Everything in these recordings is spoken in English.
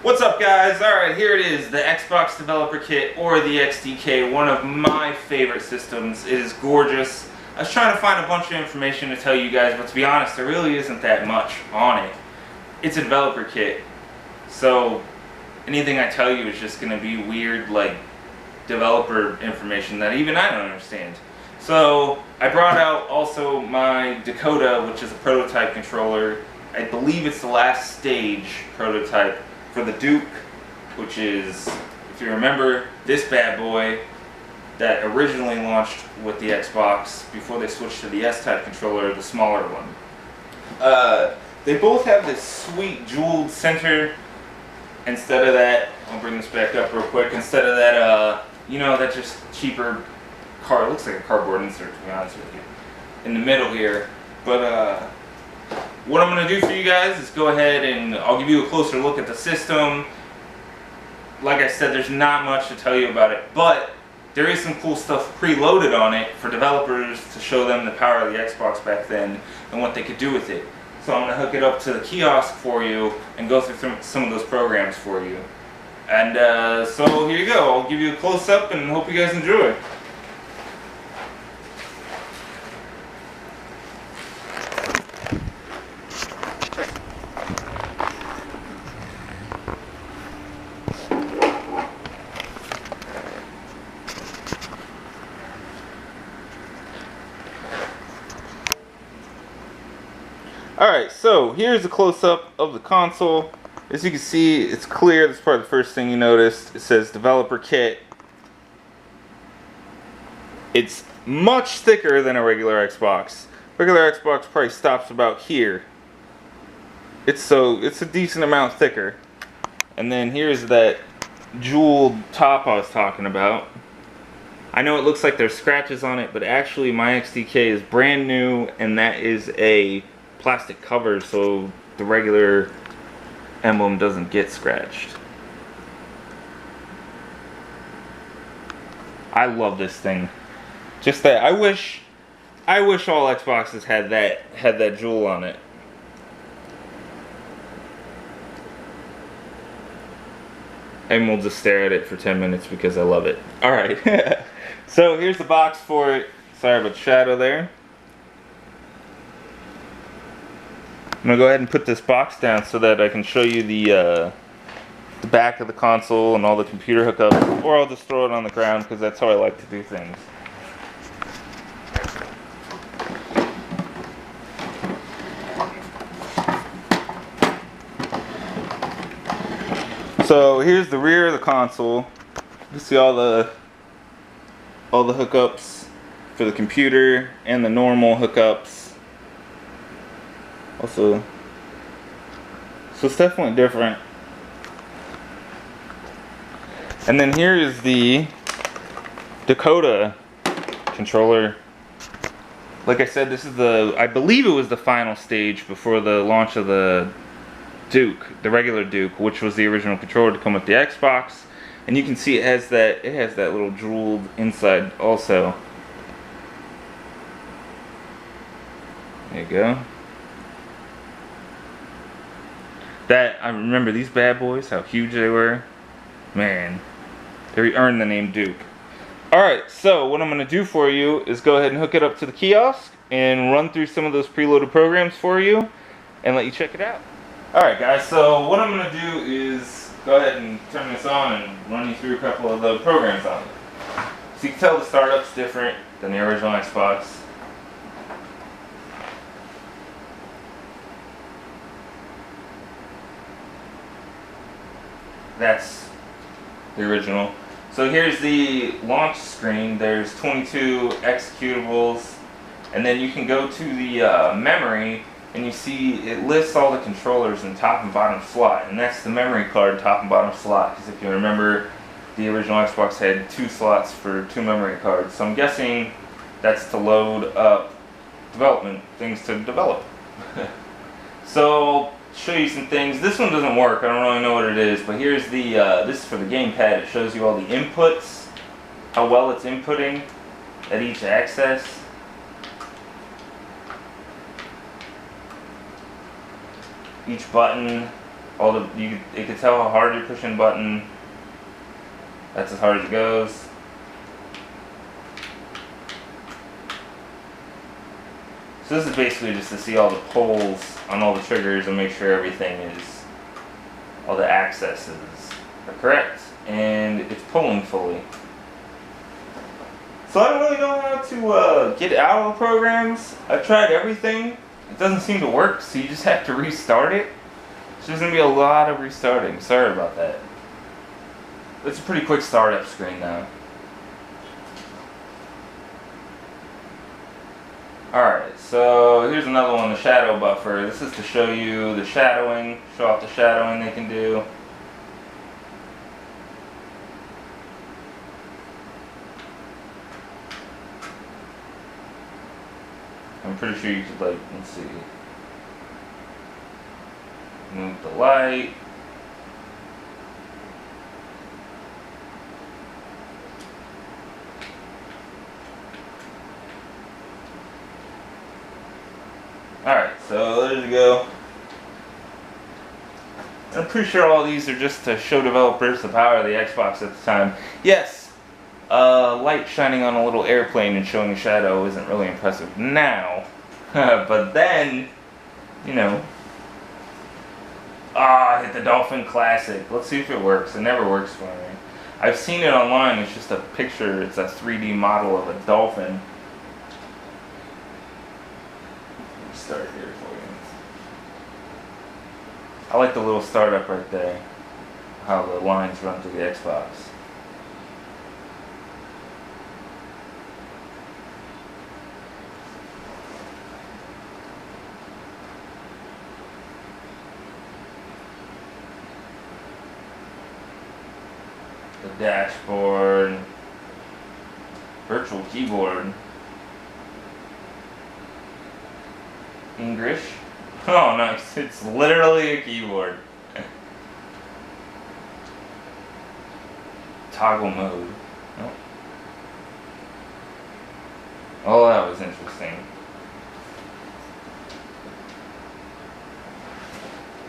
What's up, guys? Alright, here it is, the Xbox Developer Kit, or the XDK, one of my favorite systems. It is gorgeous. I was trying to find a bunch of information to tell you guys, but to be honest, there really isn't that much on it. It's a developer kit, so anything I tell you is just going to be weird, like, developer information that even I don't understand. So, I brought out also my Dakota, which is a prototype controller. I believe it's the last stage prototype for the Duke, which is, if you remember, this bad boy that originally launched with the Xbox before they switched to the S-type controller, the smaller one. They both have this sweet jeweled center. Instead of that, I'll bring this back up real quick, instead of that, you know, that just cheaper it looks like a cardboard insert, to be honest with you, in the middle here. But what I'm going to do for you guys is go ahead and I'll give you a closer look at the system. Like I said, there's not much to tell you about it, but there is some cool stuff preloaded on it for developers to show them the power of the Xbox back then and what they could do with it. So I'm going to hook it up to the kiosk for you and go through some of those programs for you. And so here you go. I'll give you a close-up and hope you guys enjoy. Alright, so here's a close-up of the console. As you can see, it's clear. That's probably the first thing you noticed. It says Developer Kit. It's much thicker than a regular Xbox. Regular Xbox probably stops about here. It's a decent amount thicker. And then here's that jeweled top I was talking about. I know it looks like there's scratches on it, but actually my XDK is brand new, and that is a plastic cover, so the regular emblem doesn't get scratched. I love this thing. Just that I wish all Xboxes had that jewel on it. And we'll just stare at it for 10 minutes because I love it. Alright. So here's the box for it. Sorry about the shadow there. I'm going to go ahead and put this box down so that I can show you the back of the console and all the computer hookups, or I'll just throw it on the ground because that's how I like to do things. So here's the rear of the console. You see all the hookups for the computer and the normal hookups. Also, so it's definitely different. And then here is the Dakota Controller. Like I said, this is I believe it was the final stage before the launch of the Duke, the regular Duke, which was the original controller to come with the Xbox. And you can see it has that little jeweled inside also. There you go. I remember these bad boys, how huge they were. Man, they earned the name Duke. Alright, so what I'm going to do for you is go ahead and hook it up to the kiosk and run through some of those preloaded programs for you and let you check it out. Alright guys, so what I'm going to do is go ahead and turn this on and run you through a couple of the programs on it. So you can tell the startup's different than the original Xbox. That's the original. So here's the launch screen. There's 22 executables, and then you can go to the memory, and you see it lists all the controllers in top and bottom slot, and that's the memory card top and bottom slot. Because if you remember, the original Xbox had 2 slots for 2 memory cards. So I'm guessing that's to load up development things to develop. So show you some things. This one doesn't work. I don't really know what it is, but here's the this is for the gamepad. It shows you all the inputs, how well it's inputting at each access. Each button, It could tell how hard you're pushing the button. That's as hard as it goes. So this is basically just to see all the pulls on all the triggers and make sure everything is, all the accesses are correct and it's pulling fully. So I don't really know how to get out of the programs. I've tried everything. It doesn't seem to work, so you just have to restart it. So there's going to be a lot of restarting. Sorry about that. It's a pretty quick startup screen now. Alright, so here's another one, the shadow buffer. This is to show you the shadowing, show off the shadowing they can do. I'm pretty sure you could, like, let's see, move the light. Alright, so there you go. I'm pretty sure all these are just to show developers the power of the Xbox at the time. Yes, light shining on a little airplane and showing a shadow isn't really impressive now. But then, you know. I hit the Dolphin Classic. Let's see if it works. It never works for me. I've seen it online. It's just a picture. It's a 3D model of a dolphin. Start here for you. I like the little startup right there. How the lines run through the Xbox. The dashboard. Virtual keyboard. English. Oh, nice. It's literally a keyboard. Toggle mode. Oh. Oh, that was interesting.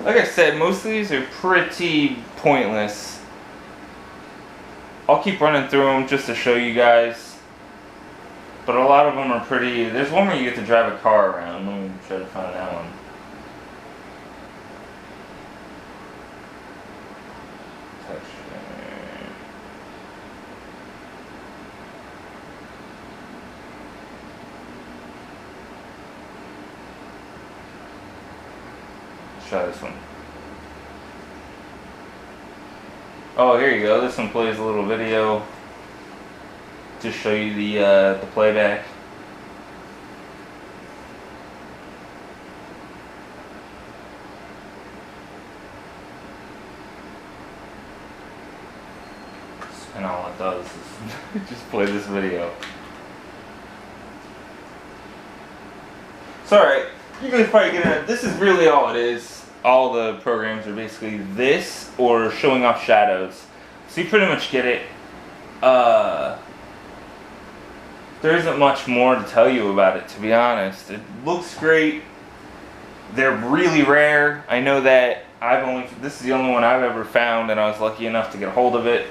Like I said, most of these are pretty pointless. I'll keep running through them just to show you guys. But a lot of them are pretty. There's one where you get to drive a car around. Let me try to find that one. Let's try this one. Oh, here you go. This one plays a little video to show you the playback. And all it does is just play this video. So alright, you guys probably get it. This is really all it is. All the programs are basically this or showing off shadows. So you pretty much get it. There isn't much more to tell you about it, to be honest. It looks great. They're really rare. I know that this is the only one I've ever found, and I was lucky enough to get a hold of it.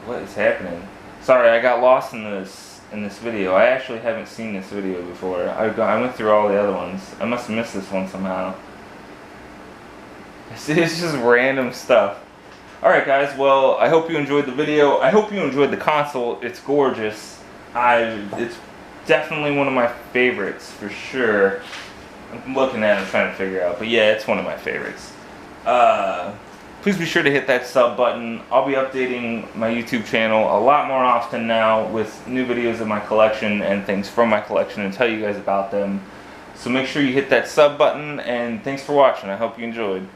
What is happening? Sorry, I got lost in this video. I actually haven't seen this video before. I went through all the other ones. I must have missed this one somehow. It's just random stuff. Alright guys, well, I hope you enjoyed the video. I hope you enjoyed the console. It's gorgeous. It's definitely one of my favorites, for sure. I'm looking at it, trying to figure out. But yeah, it's one of my favorites. Please be sure to hit that sub button. I'll be updating my YouTube channel a lot more often now with new videos of my collection and things from my collection and tell you guys about them. So make sure you hit that sub button, and thanks for watching. I hope you enjoyed.